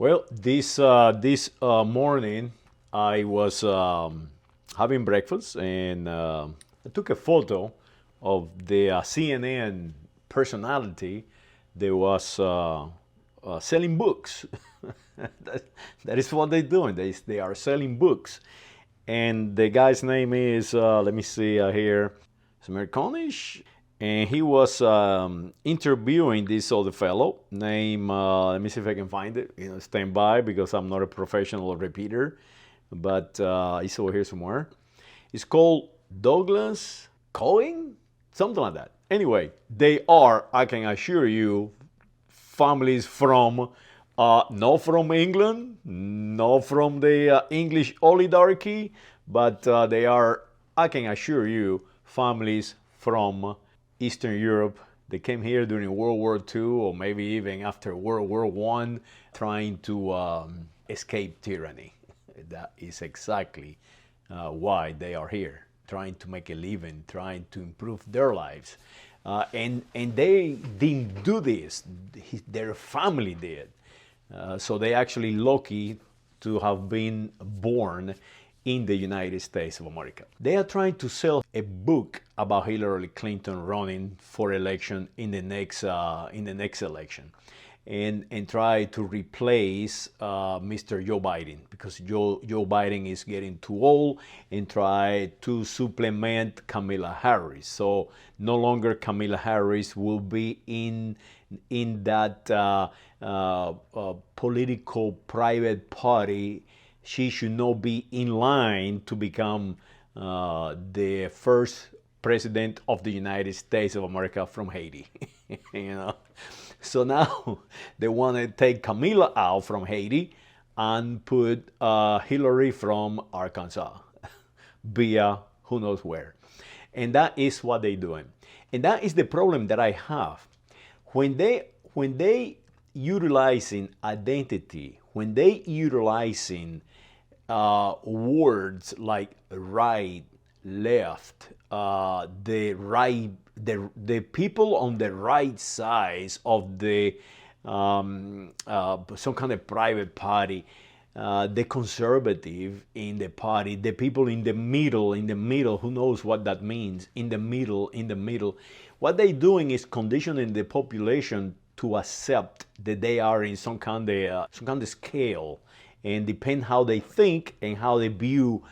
Well, this morning I was having breakfast and I took a photo of the CNN personality that was selling books. that, that is what they're doing. They are selling books, and the guy's name is let me see here, it's Americanish, and he was interviewing this other fellow named let me see if I can find it. Stand by because I'm not a professional repeater, but it's over here somewhere. It's called Douglas Cohen, something like that. Anyway, they are, I can assure you, families from not from England, not from the English oligarchy, but they are, I can assure you, families from Eastern Europe. They came here during World War II, or maybe even after World War I, trying to escape tyranny. That is exactly why they are here, trying to make a living, trying to improve their lives. And they didn't do this, their family did. So they actually lucky to have been born in the United States of America. They are trying to sell a book about Hillary Clinton running for election in the next election, and try to replace Mr. Joe Biden, because Joe Biden is getting too old, and try to supplement Kamala Harris. So no longer Kamala Harris will be in that political private party. She should not be in line to become the first president of the United States of America from Haiti. you know. So now they want to take Camila out from Haiti and put Hillary from Arkansas via who knows where. And that is what they're doing. And that is the problem that I have. When they utilizing identity, when they utilizing words like right, left, the people on the right side of the some kind of private party, the conservative in the party, the people in the middle, who knows what that means, in the middle. What they're doing is conditioning the population to accept that they are in some kind of scale, and depend how they think and how they view,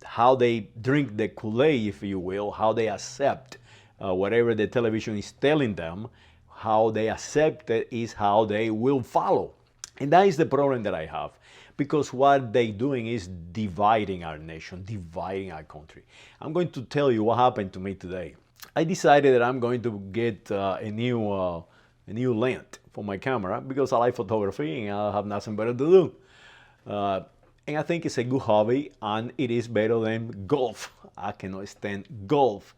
how they drink the Kool-Aid, if you will, how they accept whatever the television is telling them, how they accept it is how they will follow. And that is the problem that I have, because what they're doing is dividing our nation, dividing our country. I'm going to tell you what happened to me today. I decided that I'm going to get a new lens for my camera, because I like photography and I have nothing better to do. And I think it's a good hobby, and it is better than golf. I cannot stand golf.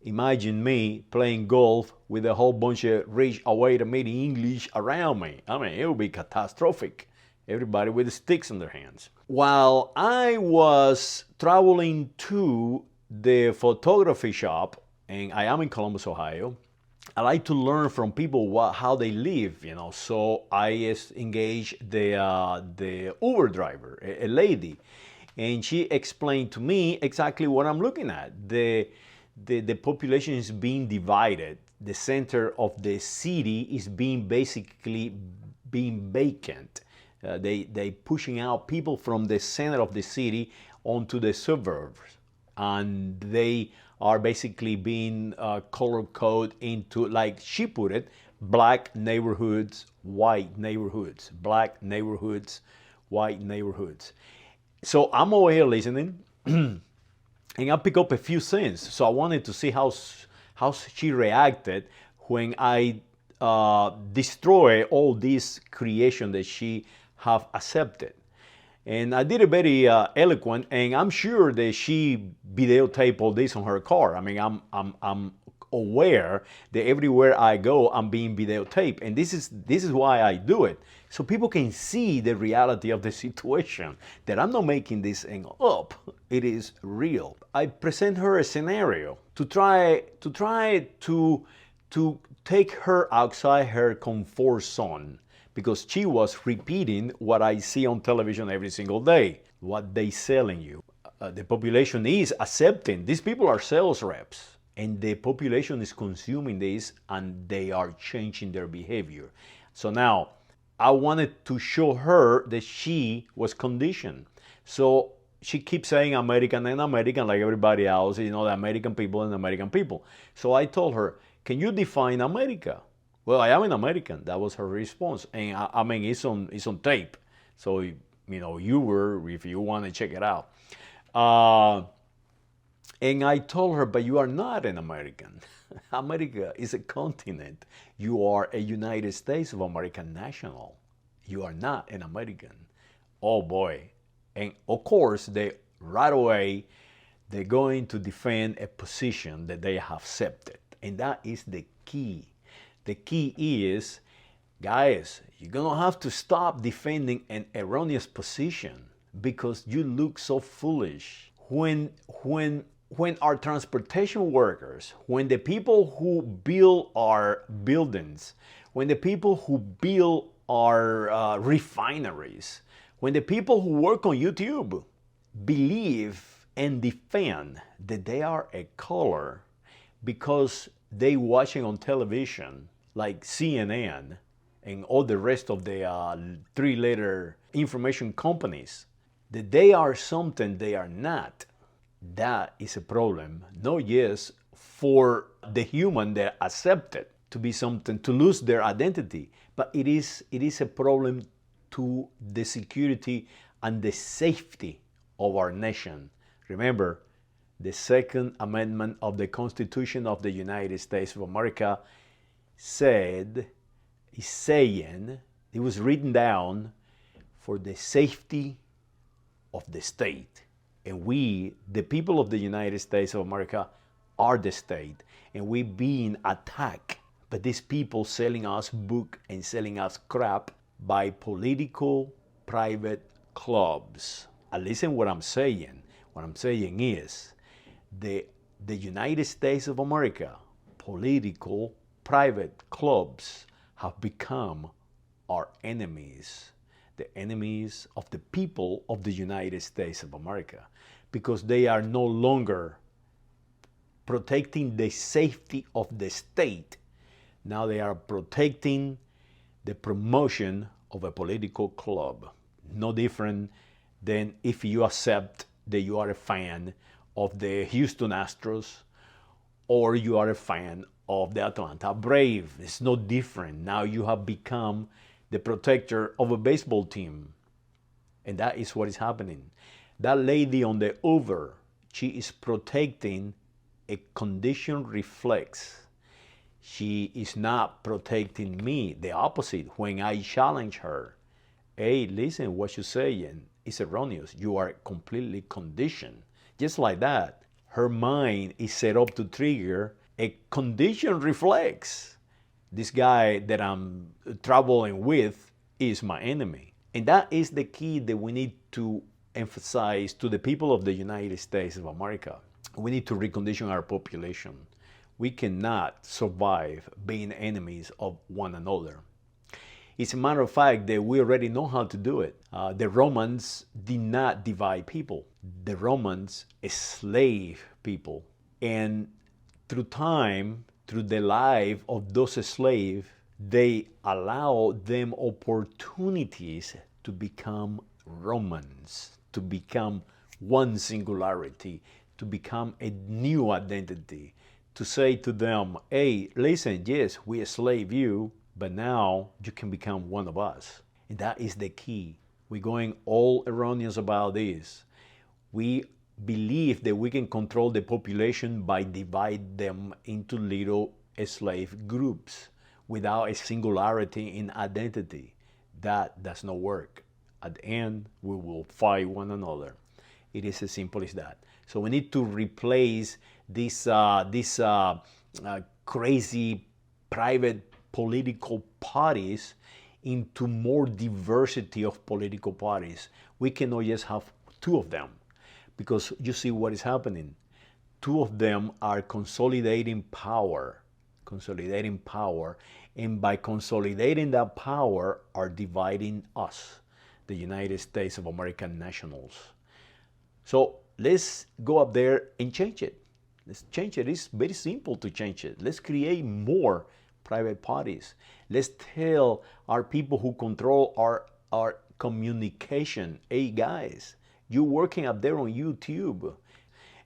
Imagine me playing golf with a whole bunch of rich Whiteamerienglish English around me. I mean, it would be catastrophic. Everybody with sticks in their hands. While I was traveling to the photography shop, and I am in Columbus, Ohio, I like to learn from people how they live, So I engaged the Uber driver, a lady, and she explained to me exactly what I'm looking at. The population is being divided. The center of the city is basically being vacant. They pushing out people from the center of the city onto the suburbs, and they are basically being color coded into, like she put it, black neighborhoods, white neighborhoods, black neighborhoods, white neighborhoods. So I'm over here listening, and I pick up a few things. So I wanted to see how she reacted when I destroy all this creation that she have accepted. And I did it very eloquent, and I'm sure that she videotaped all this on her car. I mean, I'm aware that everywhere I go, I'm being videotaped, and this is why I do it, so people can see the reality of the situation. That I'm not making this thing up; it is real. I present her a scenario to try to take her outside her comfort zone, because she was repeating what I see on television every single day, what they selling you. The population is accepting. These people are sales reps, and the population is consuming this, and they are changing their behavior. So now, I wanted to show her that she was conditioned. So she keeps saying American and American like everybody else, the American people and American people. So I told her, can you define America? Well, I am an American. That was her response. And I mean, it's on tape. So, you were, if you want to check it out. And I told her, but you are not an American. America is a continent. You are a United States of America national. You are not an American. Oh boy. And of course, right away, they're going to defend a position that they have accepted. And that is the key. The key is, guys, you're going to have to stop defending an erroneous position because you look so foolish. When our transportation workers, when the people who build our buildings, when the people who build our refineries, when the people who work on YouTube believe and defend that they are a color because they watching on television like CNN and all the rest of the three-letter information companies, that they are something they are not, that is a problem. Not just for the human that accept it to be something, to lose their identity, but it is a problem to the security and the safety of our nation. Remember, the Second Amendment of the Constitution of the United States of America it was written down for the safety of the state. And we, the people of the United States of America, are the state. And we being attacked by these people selling us book and selling us crap by political private clubs. And listen what I'm saying. What I'm saying is the United States of America, political private clubs have become our enemies. The enemies of the people of the United States of America, because they are no longer protecting the safety of the state. Now they are protecting the promotion of a political club. No different than if you accept that you are a fan of the Houston Astros or you are a fan of the Atlanta Braves. It's no different. Now you have become the protector of a baseball team. And that is what is happening. That lady on the over, she is protecting a conditioned reflex. She is not protecting me. The opposite. When I challenge her, hey, listen, what you're saying is erroneous. You are completely conditioned. Just like that, her mind is set up to trigger a conditioned reflex. This guy that I'm traveling with is my enemy. And that is the key that we need to emphasize to the people of the United States of America. We need to recondition our population. We cannot survive being enemies of one another. It's a matter of fact that we already know how to do it. The Romans did not divide people. The Romans enslaved people. And through time, through the life of those slaves, they allow them opportunities to become Romans, to become one singularity, to become a new identity, to say to them, hey, listen, yes, we enslave you, but now you can become one of us. And that is the key. We're going all erroneous about this. We believe that we can control the population by divide them into little slave groups without a singularity in identity. That does not work. At the end, we will fight one another. It is as simple as that. So we need to replace this crazy private political parties into more diversity of political parties. We cannot just have two of them, because you see what is happening. Two of them are consolidating power, And by consolidating that power are dividing us, the United States of American nationals. So let's go up there and change it. Let's change it. It's very simple to change it. Let's create more private parties. Let's tell our people who control our communication, hey guys, you're working up there on YouTube.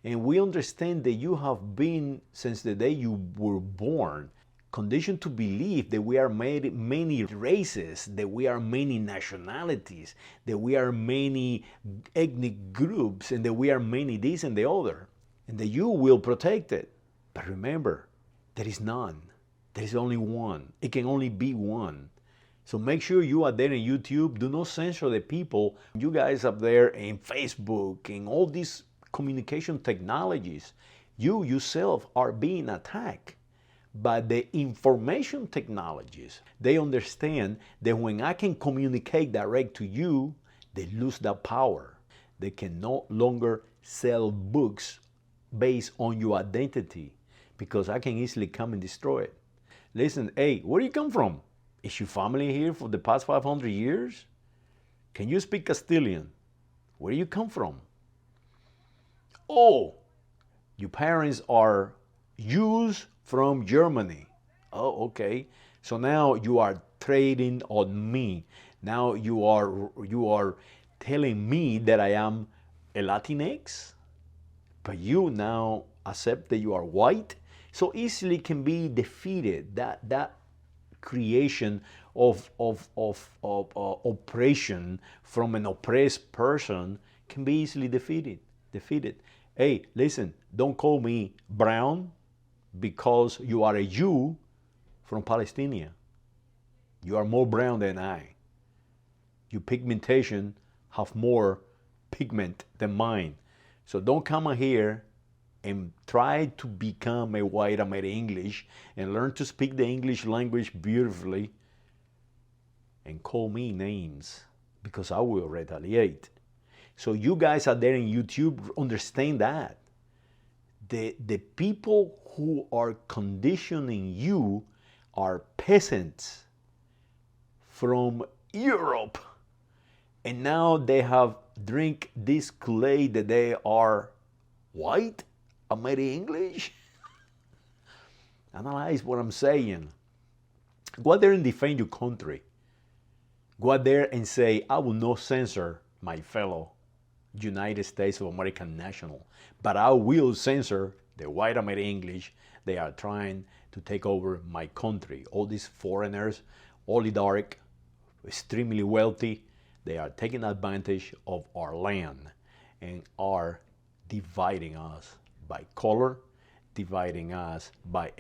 And we understand that you have been, since the day you were born, conditioned to believe that we are many races, that we are many nationalities, that we are many ethnic groups, and that we are many this and the other, and that you will protect it. But remember, there is none. There is only one. It can only be one. So make sure you are there on YouTube. Do not censor the people. You guys up there in Facebook and all these communication technologies, you yourself are being attacked. But the information technologies, they understand that when I can communicate direct to you, they lose that power. They can no longer sell books based on your identity because I can easily come and destroy it. Listen, hey, where do you come from? Is your family here for the past 500 years? Can you speak Castilian? Where do you come from? Oh, your parents are Jews from Germany. Oh, okay. So now you are trading on me. Now you are telling me that I am a Latinx, but you now accept that you are white. So easily can be defeated. That creation of oppression from an oppressed person can be easily defeated. Hey, listen, don't call me brown because you are a Jew from Palestine. You are more brown than I. Your pigmentation have more pigment than mine. So don't come here and try to become a white American-English and learn to speak the English language beautifully and call me names because I will retaliate. So you guys out there in YouTube understand that. The people who are conditioning you are peasants from Europe. And now they have drink this Kool-Aid that they are white American-English. Analyze what I'm saying. Go out there and defend your country. Go out there and say, I will not censor my fellow United States of American national, but I will censor the white American-English. They are trying to take over my country. All these foreigners, oligarch, extremely wealthy, they are taking advantage of our land and are dividing us by color, dividing us by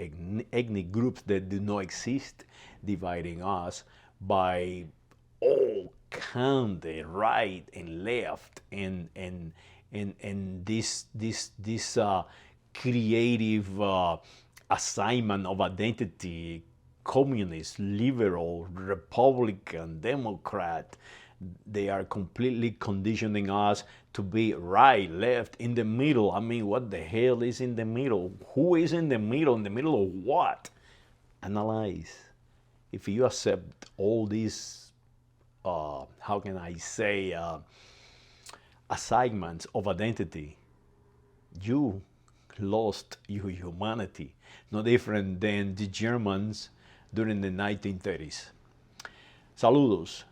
ethnic groups that do not exist, dividing us by all kind of right and left and this creative assignment of identity, communist, liberal, Republican, Democrat. They are completely conditioning us to be right, left, in the middle. I mean, what the hell is in the middle? Who is in the middle? In the middle of what? Analyze. If you accept all these how can I say, assignments of identity, you lost your humanity. No different than the Germans during the 1930s. Saludos.